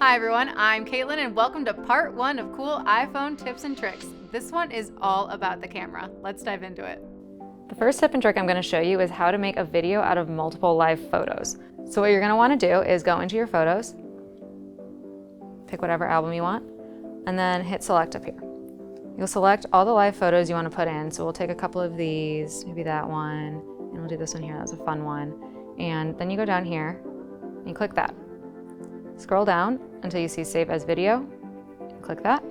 Hi everyone, I'm Caitlin and welcome to part 1 of cool iPhone tips and tricks. This one is all about the camera. Let's dive into it. The first tip and trick I'm going to show you is how to make a video out of multiple live photos. So what you're going to want to do is go into your photos, pick whatever album you want, and then hit select up here. You'll select all the live photos you want to put in. So we'll take a couple of these, maybe that one, and we'll do this one here. That was a fun one. And then you go down here and you click that. Scroll down until you see Save as Video, click that,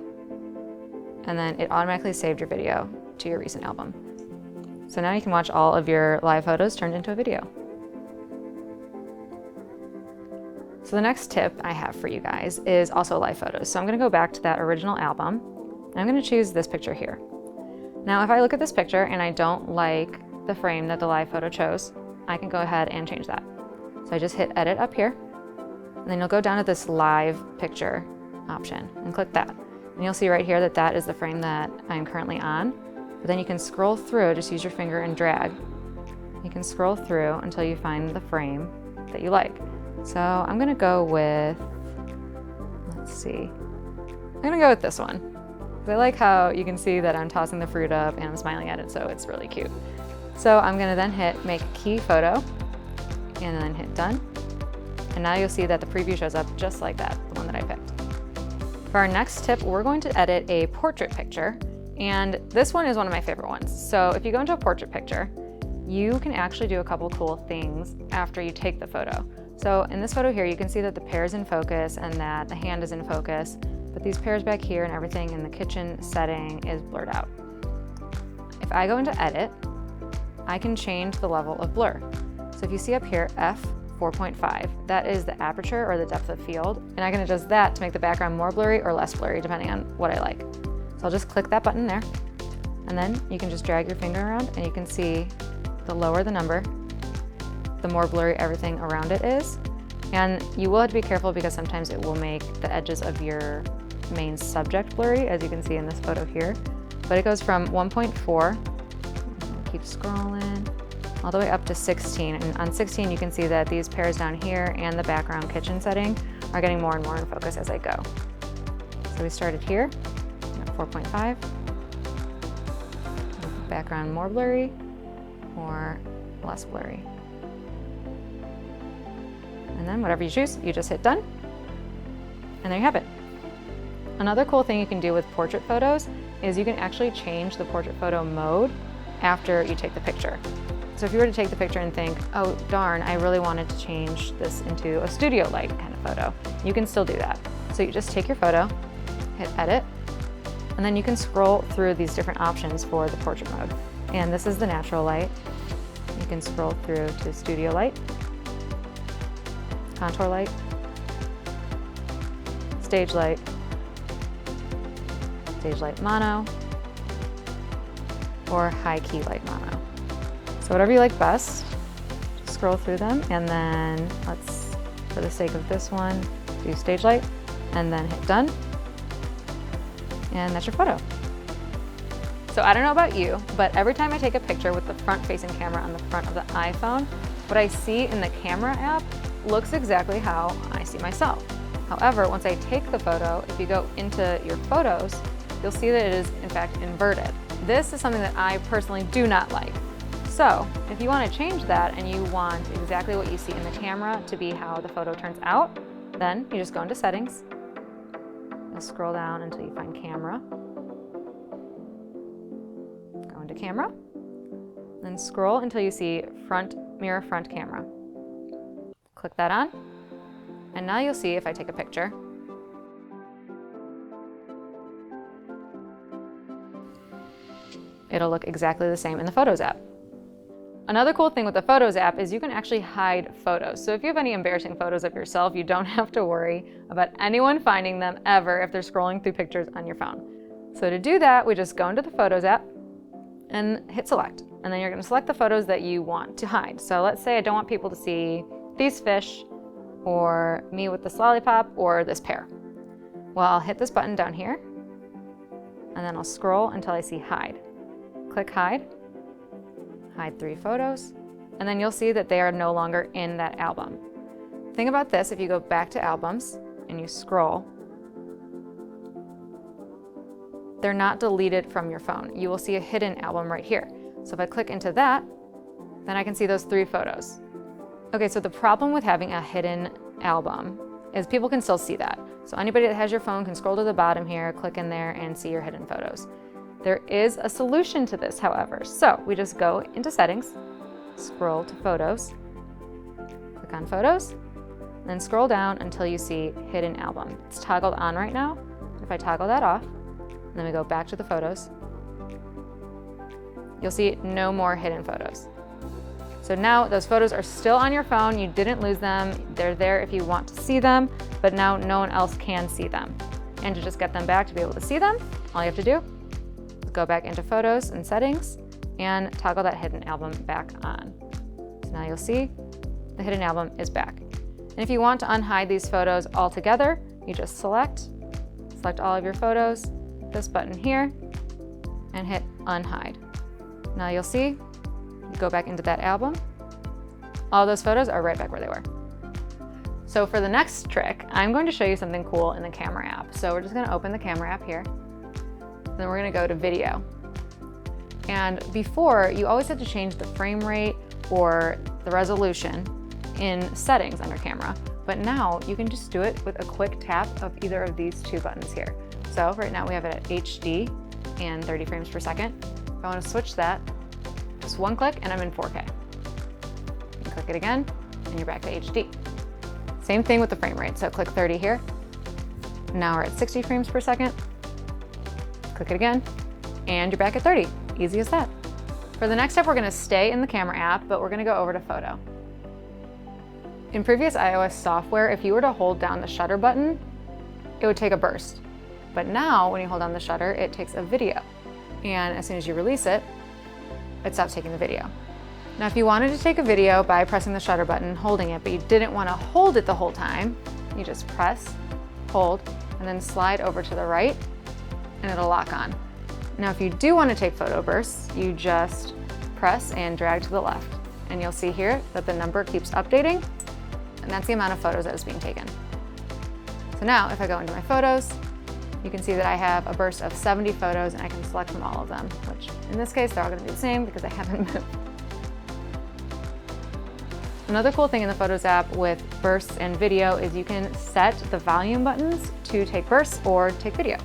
and then it automatically saved your video to your recent album. So now you can watch all of your live photos turned into a video. So the next tip I have for you guys is also live photos. So I'm going to go back to that original album, and I'm going to choose this picture here. Now if I look at this picture and I don't like the frame that the live photo chose, I can go ahead and change that. So I just hit Edit up here, and then you'll go down to this live picture option and click that. And you'll see right here that that is the frame that I'm currently on. But then you can scroll through, just use your finger and drag. You can scroll through until you find the frame that you like. So I'm gonna go with, let's see. I'm gonna go with this one. I like how you can see that I'm tossing the fruit up and I'm smiling at it, so it's really cute. So I'm gonna then hit Make Key Photo and then hit Done. And now you'll see that the preview shows up just like that, the one that I picked. For our next tip, we're going to edit a portrait picture. And this one is one of my favorite ones. So if you go into a portrait picture, you can actually do a couple cool things after you take the photo. So in this photo here, you can see that the pear is in focus and that the hand is in focus, but these pears back here and everything in the kitchen setting is blurred out. If I go into edit, I can change the level of blur. So if you see up here, f4.5, that is the aperture or the depth of field, and I can adjust that to make the background more blurry or less blurry depending on what I like. So I'll just click that button there, and then you can just drag your finger around and you can see the lower the number, the more blurry everything around it is. And you will have to be careful because sometimes it will make the edges of your main subject blurry, as you can see in this photo here. But it goes from 1.4, keep scrolling, all the way up to 16. And on 16, you can see that these pears down here and the background kitchen setting are getting more and more in focus as I go. So we started here at 4.5. Background more blurry or less blurry. And then whatever you choose, you just hit Done. And there you have it. Another cool thing you can do with portrait photos is you can actually change the portrait photo mode after you take the picture. So if you were to take the picture and think, oh darn, I really wanted to change this into a studio light kind of photo, you can still do that. So you just take your photo, hit Edit, and then you can scroll through these different options for the portrait mode. And this is the natural light. You can scroll through to studio light, contour light, stage light mono, or high key light mono. So whatever you like best, just scroll through them, and then let's, for the sake of this one, do stage light, and then hit Done, and that's your photo. So I don't know about you, but every time I take a picture with the front-facing camera on the front of the iPhone, what I see in the camera app looks exactly how I see myself. However, once I take the photo, if you go into your photos, you'll see that it is in fact inverted. This is something that I personally do not like. So if you want to change that and you want exactly what you see in the camera to be how the photo turns out, then you just go into Settings. You'll scroll down until you find Camera. Go into Camera. Then scroll until you see Mirror Front Camera. Click that on. And now you'll see if I take a picture, it'll look exactly the same in the Photos app. Another cool thing with the Photos app is you can actually hide photos. So if you have any embarrassing photos of yourself, you don't have to worry about anyone finding them ever if they're scrolling through pictures on your phone. So to do that, we just go into the Photos app and hit Select. And then you're gonna select the photos that you want to hide. So let's say I don't want people to see these fish, or me with this lollipop, or this pear. Well, I'll hit this button down here, and then I'll scroll until I see Hide. Click Hide. Hide 3 photos, and then you'll see that they are no longer in that album. Think about this, if you go back to albums and you scroll, they're not deleted from your phone. You will see a hidden album right here. So if I click into that, then I can see those 3 photos. Okay, so the problem with having a hidden album is people can still see that. So anybody that has your phone can scroll to the bottom here, click in there, and see your hidden photos. There is a solution to this, however. So we just go into settings, scroll to photos, click on photos, then scroll down until you see hidden album. It's toggled on right now. If I toggle that off, then we go back to the photos, you'll see no more hidden photos. So now those photos are still on your phone, you didn't lose them, they're there if you want to see them, but now no one else can see them. And to just get them back to be able to see them, all you have to do is go back into photos and settings and toggle that hidden album back on. So now you'll see the hidden album is back. And if you want to unhide these photos altogether, you just select all of your photos, this button here, and hit unhide. Now you'll see, you go back into that album, all those photos are right back where they were. So for the next trick, I'm going to show you something cool in the camera app. So we're just gonna open the camera app here, then we're gonna go to video. And before, you always had to change the frame rate or the resolution in settings under camera, but now you can just do it with a quick tap of either of these 2 buttons here. So right now we have it at HD and 30 frames per second. If I want to switch that, just 1 click and I'm in 4K. You click it again and you're back to HD. Same thing with the frame rate. So click 30 here. Now we're at 60 frames per second. Click it again and you're back at 30. Easy as that. For the next step, we're going to stay in the camera app, but we're going to go over to photo. In previous iOS software, if you were to hold down the shutter button, it would take a burst. But now when you hold down the shutter, it takes a video. And as soon as you release it, it stops taking the video. Now, if you wanted to take a video by pressing the shutter button, holding it, but you didn't want to hold it the whole time, you just press, hold, and then slide over to the right, and it'll lock on. Now, if you do want to take photo bursts, you just press and drag to the left. And you'll see here that the number keeps updating, and that's the amount of photos that is being taken. So now, if I go into my photos, you can see that I have a burst of 70 photos and I can select from all of them, which in this case, they're all gonna be the same because I haven't moved. Another cool thing in the Photos app with bursts and video is you can set the volume buttons to take bursts or take video.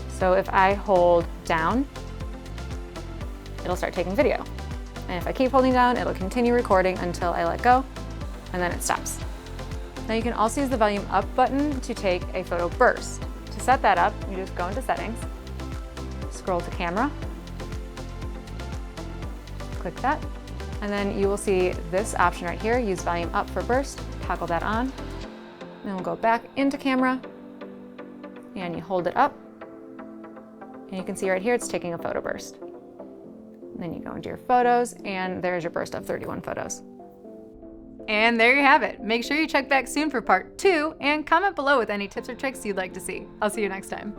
So if I hold down, it'll start taking video. And if I keep holding down, it'll continue recording until I let go, and then it stops. Now you can also use the volume up button to take a photo burst. To set that up, you just go into settings, scroll to camera, click that, and then you will see this option right here, use volume up for burst, toggle that on. Then we'll go back into camera, and you hold it up, and you can see right here it's taking a photo burst. And then you go into your photos, and there's your burst of 31 photos. And there you have it. Make sure you check back soon for part 2 and comment below with any tips or tricks you'd like to see. I'll see you next time.